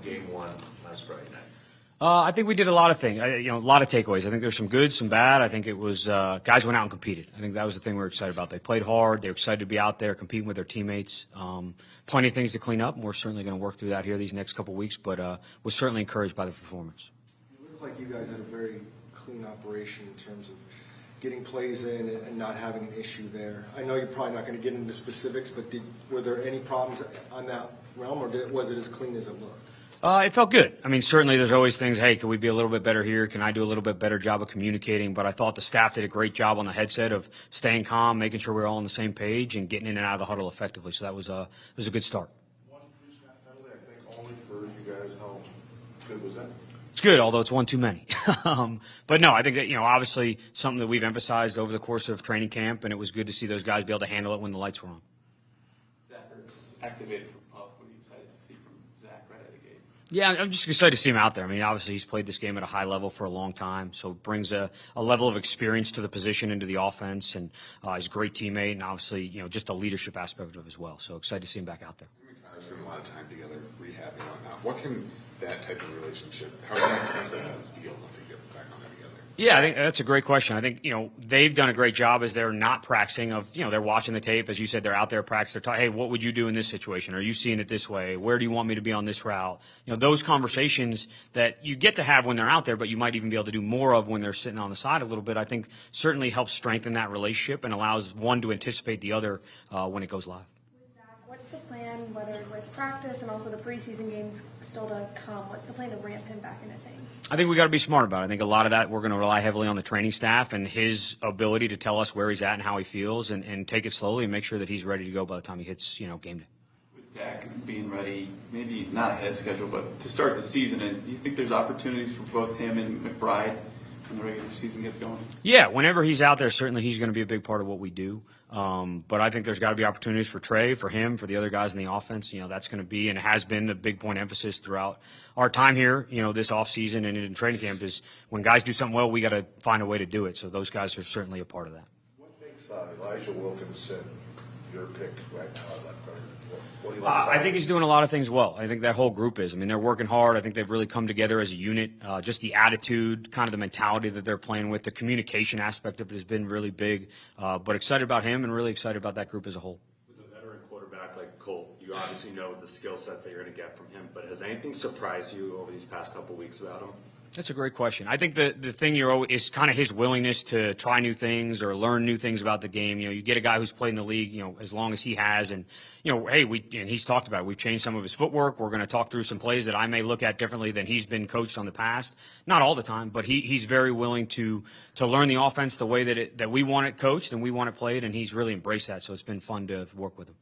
Game 1 last Friday night? I think we did a lot of things, a lot of takeaways. I think there's some good, some bad. I think it was guys went out and competed. I think that was the thing we were excited about. They played hard. They were excited to be out there competing with their teammates. Plenty of things to clean up, and we're certainly going to work through that here these next couple of weeks, but was certainly encouraged by the performance. It looked like you guys had a very clean operation in terms of getting plays in and not having an issue there. I know you're probably not going to get into specifics, but were there any problems on that realm, or was it as clean as it looked? It felt good. I mean, certainly there's always things, hey, can we be a little bit better here? Can I do a little bit better job of communicating? But I thought the staff did a great job on the headset of staying calm, making sure we're all on the same page, and getting in and out of the huddle effectively. So that was a good start. One pre-snap penalty, I think, only for you guys. How good was that? It's good, although it's one too many. But no, I think that, obviously something that we've emphasized over the course of training camp, and it was good to see those guys be able to handle it when the lights were on. Zach Ertz activated for Puff. What are you excited to see from Zach right out of the gate? Yeah, I'm just excited to see him out there. I mean, obviously he's played this game at a high level for a long time, so it brings a level of experience to the position and to the offense, and he's a great teammate, and obviously, just a leadership aspect of it as well. So excited to see him back out there. You spend a lot of time together rehabbing on that. What can that type of relationship, how can that feel if they get back on that together? Yeah, I think that's a great question. I think, they've done a great job as they're not practicing of, they're watching the tape. As you said, they're out there practicing. They're talking, hey, what would you do in this situation? Are you seeing it this way? Where do you want me to be on this route? Those conversations that you get to have when they're out there, but you might even be able to do more of when they're sitting on the side a little bit, I think certainly helps strengthen that relationship and allows one to anticipate the other when it goes live. What's the plan, whether with practice and also the preseason games still to come? What's the plan to ramp him back into things? I think we got to be smart about it. I think a lot of that we're going to rely heavily on the training staff and his ability to tell us where he's at and how he feels and take it slowly and make sure that he's ready to go by the time he hits, game day. With Zach being ready, maybe not ahead of schedule, but to start the season, do you think there's opportunities for both him and McBride when the regular season gets going? Yeah, whenever he's out there, certainly he's going to be a big part of what we do. But I think there's got to be opportunities for Trey, for him, for the other guys in the offense. That's going to be and has been the big point emphasis throughout our time here, this offseason and in training camp is when guys do something well, we got to find a way to do it. So those guys are certainly a part of that. What makes Elijah Wilkinson your pick right now at left guard? What do you like I think he's doing a lot of things well. I think that whole group is. I mean, they're working hard. I think they've really come together as a unit. Just the attitude, kind of the mentality that they're playing with, the communication aspect of it has been really big. But excited about him and really excited about that group as a whole. With a veteran quarterback like Colt, you obviously know the skill set that you're going to get from him. But has anything surprised you over these past couple of weeks about him? That's a great question. I think the thing is kind of his willingness to try new things or learn new things about the game. You get a guy who's played in the league, as long as he has, and hey, and he's talked about it. We've changed some of his footwork. We're going to talk through some plays that I may look at differently than he's been coached on the past. Not all the time, but he's very willing to learn the offense the way that we want it coached and we want it played, and he's really embraced that. So it's been fun to work with him.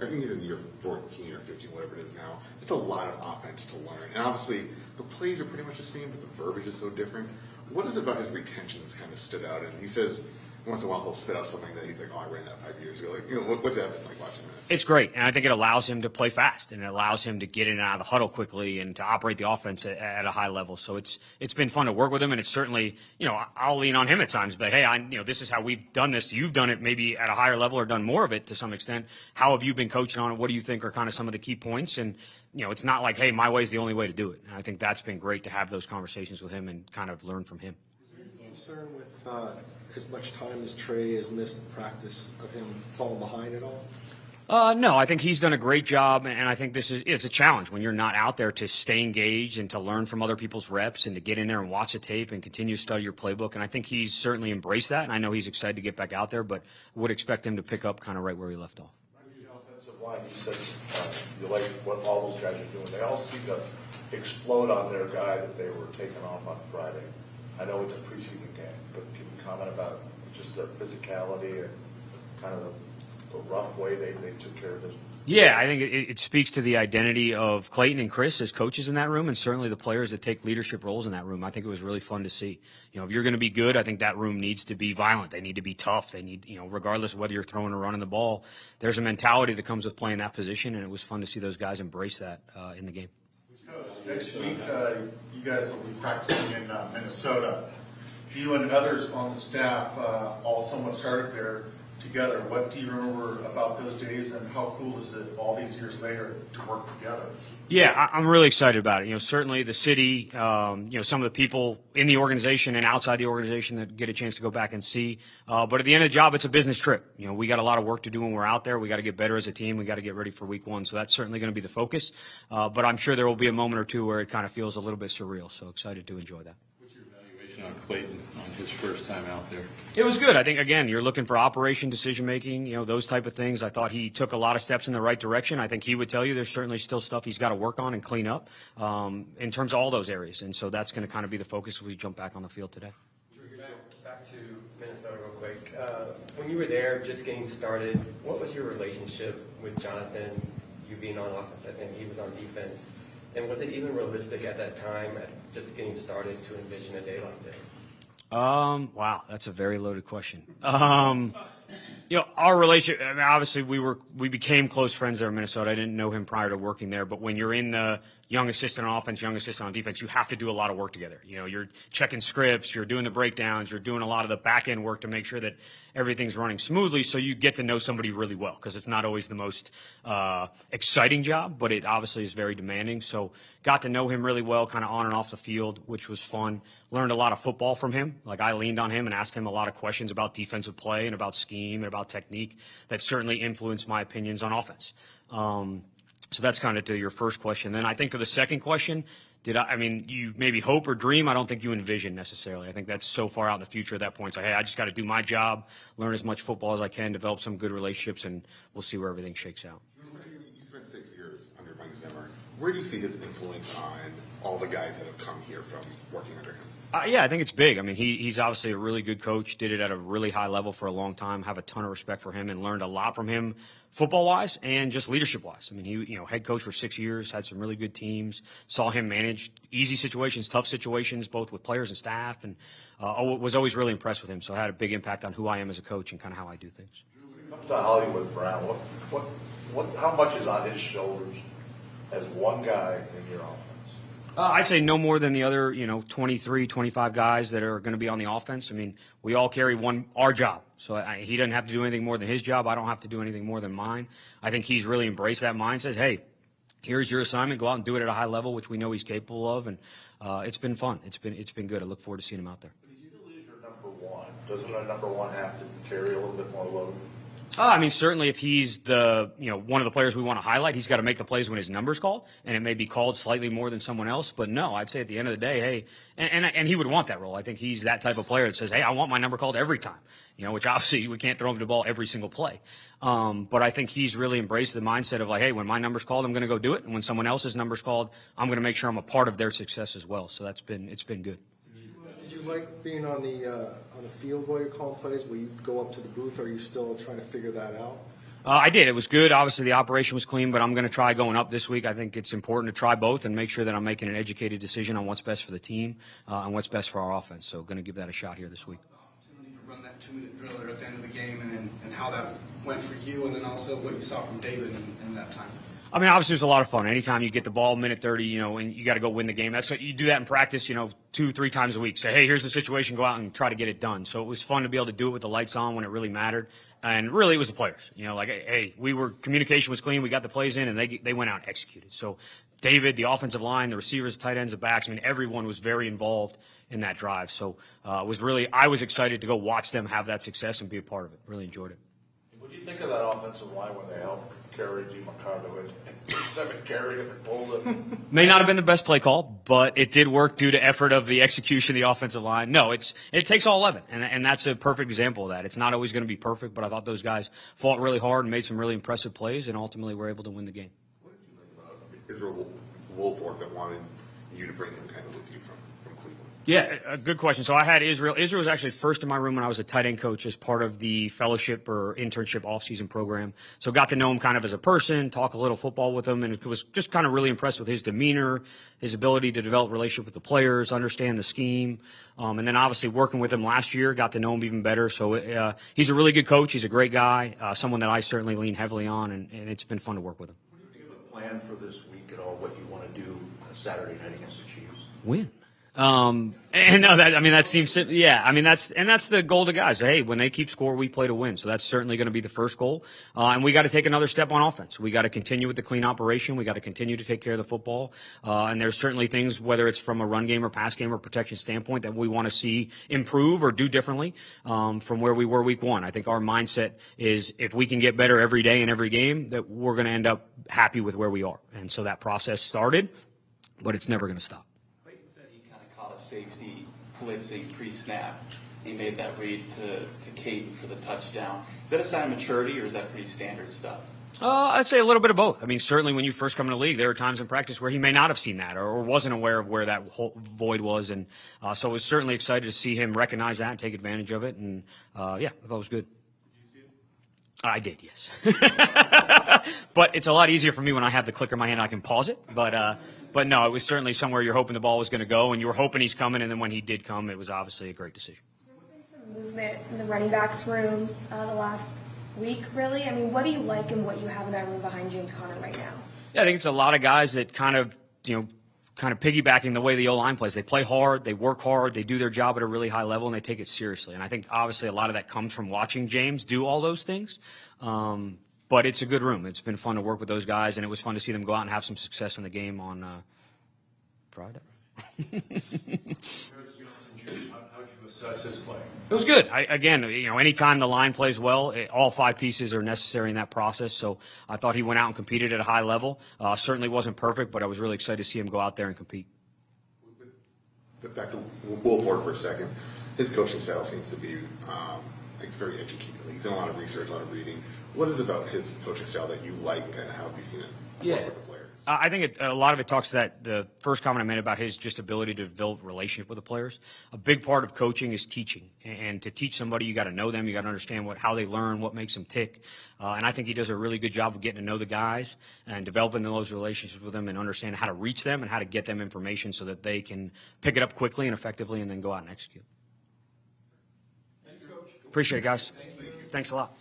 I think he's in year 14 or 15, whatever it is now. It's a lot of offense to learn. And obviously, the plays are pretty much the same, but the verbiage is so different. What is it about his retention that's kind of stood out? And he says once in a while he'll spit out something that he's like, I ran that 5 years ago. What's that been like watching that? It's great, and I think it allows him to play fast, and it allows him to get in and out of the huddle quickly and to operate the offense at a high level. So it's been fun to work with him, and it's certainly, I'll lean on him at times, but hey, this is how we've done this. You've done it maybe at a higher level or done more of it to some extent. How have you been coaching on it? What do you think are kind of some of the key points? And it's not like, hey, my way is the only way to do it. And I think that's been great to have those conversations with him and kind of learn from him. Is there any concern with as much time as Trey has missed in practice of him falling behind at all? No, I think he's done a great job, and I think it's a challenge when you're not out there to stay engaged and to learn from other people's reps and to get in there and watch the tape and continue to study your playbook. And I think he's certainly embraced that, and I know he's excited to get back out there, but would expect him to pick up kind of right where he left off. The offensive line, you said you like what all those guys are doing. They all seem to explode on their guy that they were taking off on Friday. I know it's a preseason game, but can you comment about just their physicality and kind of the rough way they took care of this? Yeah, I think it speaks to the identity of Clayton and Chris as coaches in that room, and certainly the players that take leadership roles in that room. I think it was really fun to see. If you're going to be good, I think that room needs to be violent. They need to be tough. They need, regardless of whether you're throwing or running the ball, there's a mentality that comes with playing that position, and it was fun to see those guys embrace that in the game. Coach, next week you guys will be practicing in Minnesota. You and others on the staff all somewhat started there together. What do you remember about those days, and how cool is it all these years later to work together? Yeah, I'm really excited about it. Certainly the city, some of the people in the organization and outside the organization that get a chance to go back and see. But at the end of the job, it's a business trip. We got a lot of work to do when we're out there. We got to get better as a team. We got to get ready for week 1. So that's certainly going to be the focus. But I'm sure there will be a moment or two where it kind of feels a little bit surreal. So excited to enjoy that. What's your evaluation on Clayton on his first time out there? It was good. I think, again, you're looking for operation, decision-making, those type of things. I thought he took a lot of steps in the right direction. I think he would tell you there's certainly still stuff he's got to work on and clean up in terms of all those areas. And so that's going to kind of be the focus as we jump back on the field today. Back to Minnesota real quick. When you were there just getting started, what was your relationship with Jonathan, you being on offense? I think he was on defense. And was it even realistic at that time, at just getting started, to envision a day like this? Wow, that's a very loaded question. Our relationship, obviously we became close friends there in Minnesota. I didn't know him prior to working there, but when you're in the young assistant on offense, young assistant on defense, you have to do a lot of work together. You're checking scripts, you're doing the breakdowns, you're doing a lot of the back end work to make sure that everything's running smoothly, so you get to know somebody really well, because it's not always the most exciting job, but it obviously is very demanding. So got to know him really well, kind of on and off the field, which was fun. Learned a lot of football from him. Like, I leaned on him and asked him a lot of questions about defensive play and about scheme and about technique that certainly influenced my opinions on offense. So that's kind of to your first question. Then I think to the second question, you maybe hope or dream. I don't think you envision necessarily. I think that's so far out in the future at that point. So, hey, I just got to do my job, learn as much football as I can, develop some good relationships, and we'll see where everything shakes out. You spent 6 years under Mike Zimmer. Where do you see his influence on all the guys that have come here from working under him? Yeah, I think it's big. He's obviously a really good coach, did it at a really high level for a long time, have a ton of respect for him, and learned a lot from him football-wise and just leadership-wise. He, head coach for 6 years, had some really good teams, saw him manage easy situations, tough situations, both with players and staff, and was always really impressed with him. So it had a big impact on who I am as a coach and kind of how I do things. When it comes to Hollywood Brown, how much is on his shoulders as one guy in your offense? I'd say no more than the other, 23, 25 guys that are going to be on the offense. We all carry our job. So he doesn't have to do anything more than his job. I don't have to do anything more than mine. I think he's really embraced that mindset. Hey, here's your assignment. Go out and do it at a high level, which we know he's capable of. And it's been fun. It's been good. I look forward to seeing him out there. But he still is your number one. Doesn't a number one have to carry a little bit more load? Certainly if he's the, one of the players we want to highlight, he's got to make the plays when his number's called, and it may be called slightly more than someone else. But no, I'd say at the end of the day, hey, and he would want that role. I think he's that type of player that says, hey, I want my number called every time, which obviously we can't throw him the ball every single play. But I think he's really embraced the mindset of like, hey, when my number's called, I'm going to go do it. And when someone else's number's called, I'm going to make sure I'm a part of their success as well. So it's been good. Did you like being on the field while you're calling plays? Will you go up to the booth, or are you still trying to figure that out? I did. It was good. Obviously, the operation was clean, but I'm going to try going up this week. I think it's important to try both and make sure that I'm making an educated decision on what's best for the team and what's best for our offense. So going to give that a shot here this week. To run that 2-minute drill at the end of the game, and how that went for you, and then also what you saw from David in that time. Obviously, it was a lot of fun. Anytime you get the ball, minute 30, and you got to go win the game. That's what you do that in practice, 2-3 times a week. Say, hey, here's the situation. Go out and try to get it done. So it was fun to be able to do it with the lights on when it really mattered. And really, it was the players. Hey, communication was clean. We got the plays in, and they went out and executed. So David, the offensive line, the receivers, tight ends, the backs. everyone was very involved in that drive. So I was excited to go watch them have that success and be a part of it. Really enjoyed it. What do you think of that offensive line when they helped carry DeMarcado and carried him and pulled him? May not have been the best play call, but it did work due to effort of the execution of the offensive line. No, it takes all 11, and that's a perfect example of that. It's not always going to be perfect, but I thought those guys fought really hard and made some really impressive plays, and ultimately were able to win the game. What did you like about Israel Wolford that wanted you to bring him kind of with you from Cleveland? Yeah, a good question. So I had Israel. Israel was actually first in my room when I was a tight end coach as part of the fellowship or internship off-season program. So got to know him kind of as a person, talk a little football with him, and it was just kind of really impressed with his demeanor, his ability to develop a relationship with the players, understand the scheme. And then obviously working with him last year, got to know him even better. So he's a really good coach. He's a great guy, someone that I certainly lean heavily on, and it's been fun to work with him. What do you think of the plan for this week at all, what you want to do Saturday night against the Chiefs? Win. And no, that seems, yeah, that's the goal to guys. Hey, when they keep score, we play to win. So that's certainly going to be the first goal. And we got to take another step on offense. We got to continue with the clean operation. We got to continue to take care of the football. And there's certainly things, whether it's from a run game or pass game or protection standpoint, that we want to see improve or do differently, from where we were week one. I think our mindset is if we can get better every day in every game, that we're going to end up happy with where we are. And so that process started, but it's never going to stop. Caught a safety blitzing pre-snap. He made that read to Caden for the touchdown. Is that a sign of maturity, or is that pretty standard stuff? I'd say a little bit of both. Certainly when you first come in the league, there are times in practice where he may not have seen that or wasn't aware of where that whole void was. And so I was certainly excited to see him recognize that and take advantage of it. And, yeah, I thought it was good. I did, yes. But it's a lot easier for me when I have the clicker in my hand and I can pause it. But no, it was certainly somewhere you're hoping the ball was going to go, and you were hoping he's coming, and then when he did come, it was obviously a great decision. There's been some movement in the running backs room the last week, really. What do you like in what you have in that room behind James Conner right now? Yeah, I think it's a lot of guys that kind of piggybacking the way the O-line plays. They play hard, they work hard, they do their job at a really high level, and they take it seriously. And I think obviously a lot of that comes from watching James do all those things. But it's a good room. It's been fun to work with those guys, and it was fun to see them go out and have some success in the game on Friday. How did you assess his play? It was good. Anytime the line plays well, all five pieces are necessary in that process. So I thought he went out and competed at a high level. Certainly wasn't perfect, but I was really excited to see him go out there and compete. But back to Will Ford for a second. His coaching style seems to be it's very educated. He's done a lot of research, a lot of reading. What is it about his coaching style that you like, and kind of how have you seen it work with the players? I think a lot of it talks to that the first comment I made about his just ability to develop a relationship with the players. A big part of coaching is teaching, and to teach somebody, you got to know them, you got to understand how they learn, what makes them tick. And I think he does a really good job of getting to know the guys and developing those relationships with them and understanding how to reach them and how to get them information so that they can pick it up quickly and effectively and then go out and execute. Thanks, Coach. Appreciate it, guys. Thanks a lot.